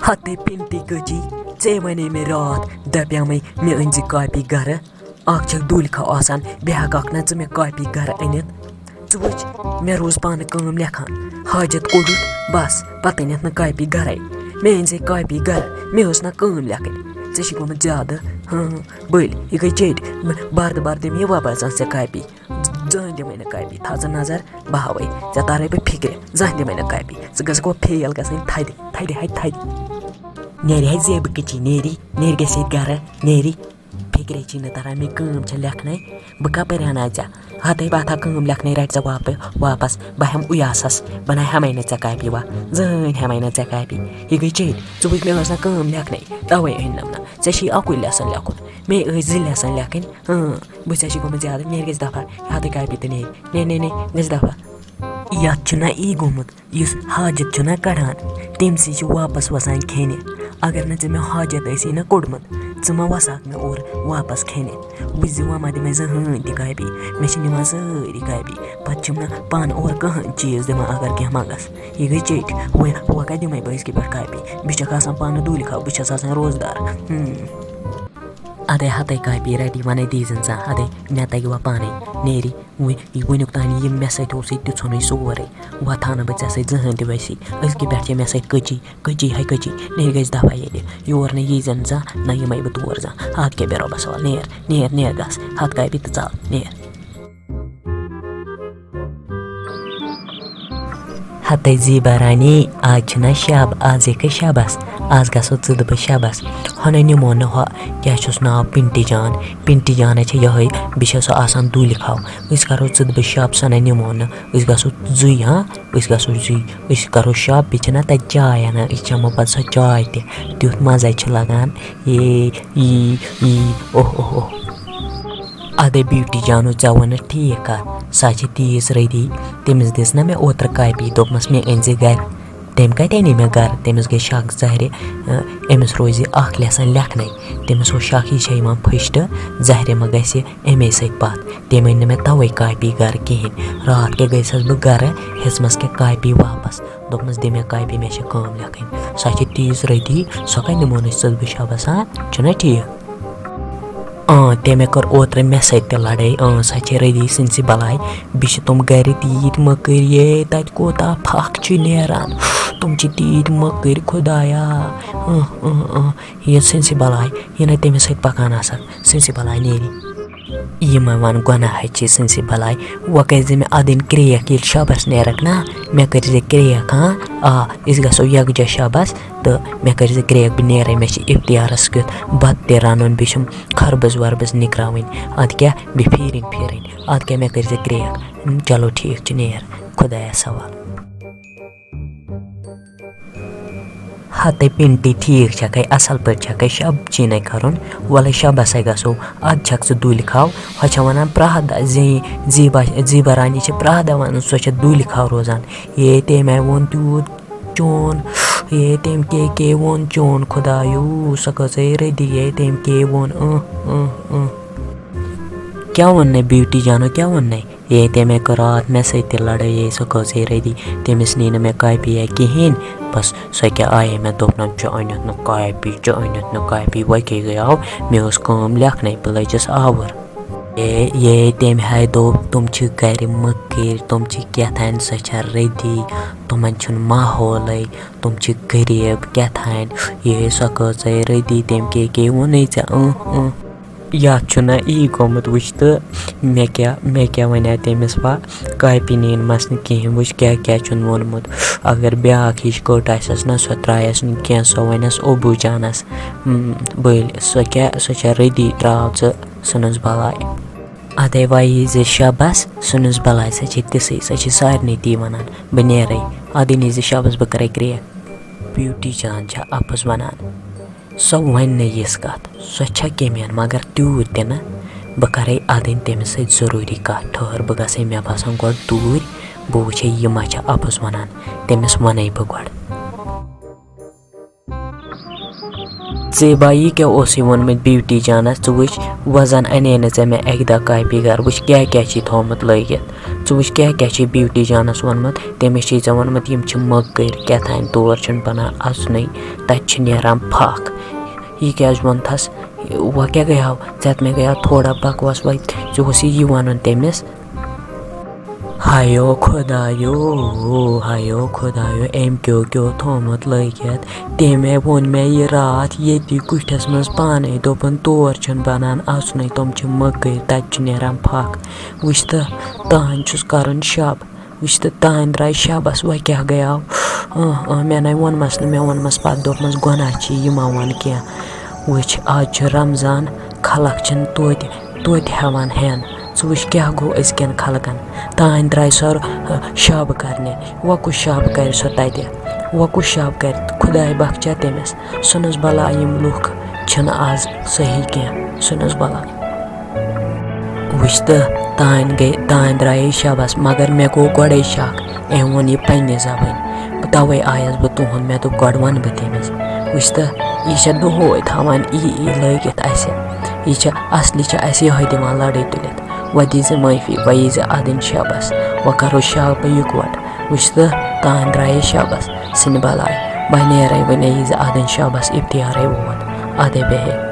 Hate pinti gaji, wane me raat, dapyame me anzi kaipi gara. Akchak dulka asan, behagakna me kaipi gara anit. Twitch, me roz pan kaam lekhan. Hajat kodut, bas, patanit na kaipi garai. Me anzi kaipi gara, me usna kaam lekhan. Zeshi koma jada, băi, e că ce barde mi wapas se kaipi. Zande mai na kaipi, thaza nazar bahawai. Zatare pe fikre, zande mai na kaipi. Zagas ko fail gasin thaide. Neri hai zeb kichi neri gasit gara, neri. Fikre china tara me kaam cha lekhnai, baka perana ja. Hatai batha kaam lekhnai right za wapas baham uyasas, banai hamai na cha kaipi wa. Zan hamai na cha kaipi. E că ce, zubik me wasna kaam lekhnai. Tawai ainamna. Zeshi aku lesan lekut. Me zil lesan lekin. Bu zeshi koma jada neri gaz dafa. Hatai kaipi te ne gaz dafa. Yat chuna igomut, yus hajat chuna karan. Temsi chu wapas wasan khene. Agar na jame hajat aisi na kodmat. Zuma wasak me or wapas khene. Wizi wama de me zahan di kaipi. Meshi ni masa di kaipi. Pachumna pan or kahan cheez de ma agar ke magas. Ye chek we waka de mai bais ke par kaipi. Bicha kasan pan duli kha bicha sasan rozdar. Ade hatai kaipi ready mane dizin za ade nyata gi wapane neri we igunuk tani yim mesai to sit tu chonai sore wa thana bacha sai zahan de baisi aski berche mesai kaji hai kaji neri gais da faide yor ne yizan za na yimai butur za hat ke bero basal ner gas hat kaipi ta ner hatai zibarani ajna shab azeka shabas az gaso zud ba shabas hanani mon ha kya chusna pinti jaan che yahai bishaso asan du likhaw is karo zud ba shab sanani mon is gaso zui ha is gaso zui is karo shab bichna ta jaya na ichamo pa sa jay te dut mazai chalagan oh ade beauty janu jawana thika sachi tis ready temis desna me otra kaipi dogmas me enze gar tem kai teni me gar temis ge shak zahre emis roizi akh lesan lakhnai temis o shaki shayman phishta zahre magase emis ek baat temin me tawai kaipi gar kihin raat ke gaisas bu gar hesmas ke kaipi wapas dogmas de me kaipi me she kam lakhin sachi tis ready sakai nemonis sal bishabasa chana thi Temekor otre mesai te ladai sache ready sinsi balai bish tum gari tit makriye tat kota phak chineran tum chitit makir khudaya ye sinsi balai yena temesai pakana sak sinsi balai neri yema wan gona hachi sinsi balai wakaize me adin kriya kil shabas nerak na me karize kriya ka isga so yagja shabas to me karize kriya binere me chi iftiaras kut bat teranon bishum kharbaz warbaz nikrawin ad kya bifirin ad kya me karize kriya chalo thik chiner khudaya sawal Hate pinti thik chakai asal per chakai shab chinai karon wala shaba sai gaso ad chak su duli khaw hachawana prahada zibarani che prahada wan so che duli khaw rozan ye te mai won tu chon ye tem ke won chon khudayu sakase ready ye tem ke won kya wonne beauty jano kya wonne ye te me karat mesai te lada ye sakase ready temis ni na me kai pi kihin bas sai kya aaye me dopna joinat no kai pi wai ke gao me us kam lakhnai play just hour ye tem hai do tum chi gari makir tum chi kya than sacha ready tum chun mahol tum chi garib kya than ye sakase ready tem ke wonai cha ya chuna I gomat wishta me kya wana temis va kai pinin masni ki wish kya chun monmut agar bya khish ko taisas na sotrayas ni kya so wanas obu janas bel so kya ready trauts sunus balai ade vai ze shabas sunus balai sa chittisi sa chisar ni divanan benere adini ze shabas bakare kriya beauty jancha apas wanan so when ne yeskat so chake mian magar tu tena bakare adin tem se zaruri ka thor baga se me basam ko tur bo che yema cha apas wanan temis wanai bagwad zebai ke osi won mit beauty jana chuich wazan ane ne me ekda kai bigar which kya chi thomat laiget ژٕ وٕچھ کیٛاہ چھِ beauty جانَس ووٚنمُت تٔمِس چھِ ژےٚ ووٚنمُت یِم چھِ مٔکٕرۍ کیٛاہ تام تور چھُنہٕ بَنان اَژنُے تَتہِ چھِ نیران پھَکھ یہِ کیٛازِ ووٚنتھَس وۄنۍ کیٛاہ گٔیاو ژےٚ مےٚ گٔیاو تھوڑا بکواس وۄنۍ ژےٚ اوس یہِ وَنُن تٔمِس ہایو خۄدایو أمۍ کیٛو تھوٚمُت لٲگِتھ تٔمۍ ووٚن مےٚ یہِ راتھ ییٚتی کُٹھِس منٛز پانَے دوٚپُن تور چھُنہٕ بَنان اَژنُے تِم چھِ مٔکٕرۍ تَتہِ چھُ نیران پھَکھ وٕچھ تہٕ تہنٛدِ چھُس کَرُن شب وٕچھ تہٕ تہنٛدِ درٛاے شبَس وۄنۍ کیٛاہ گٔیاو مےٚ نَے ووٚنمَس نہٕ مےٚ ووٚنمَس پَتہٕ دوٚپمَس گۄناہ چھِ یہِ مہ وَن کینٛہہ وٕچھ آز چھُ رمضان خلق چھِنہٕ توتہِ ہٮ۪وان ہٮ۪ن ژٕ وٕچھ کیٛاہ گوٚو أزکٮ۪ن خلقن تہنٛدِ درٛاے سۄ شب کَرنہِ وۄنۍ کُس شب کَرِ سۄ تَتہِ وۄنۍ کُس شب کَرِ خۄداے بخچا تٔمِس ژھٕنُس بَلا یِم لُکھ چھِنہٕ آز صحیح کینٛہہ ژھٕنُس بَلا وٕچھ تہٕ تہنٛدِ درٛایے شبس مگر مےٚ گوٚو گۄڈَے شک أمۍ ووٚن یہِ پنٛنہِ زبٲنۍ تَوَے آیَس بہٕ تُہُنٛد مےٚ دوٚپ گۄڈٕ وَنہٕ بہٕ تٔمِس وٕچھ تہٕ یہِ چھےٚ دۄہَے تھاوان لٲگِتھ اَسہِ یہِ چھِ اَصلی چھِ اَسہِ یِہوٚے دِوان لَڑٲے تُلِتھ وۄنۍ دی زِ معٲفی وۄنۍ یی زِ اَدٕنۍ شبس وۄنۍ کَرو شب یِکوَٹ وٕچھ تہٕ تہنٛدِ درٛایے شبس ژھٕنہِ بَلاے وۄنۍ نیرَے وۄنۍ یی زِ اَدٕنۍ شبس اِفتِیارَے ووت اَدَے بیٚہے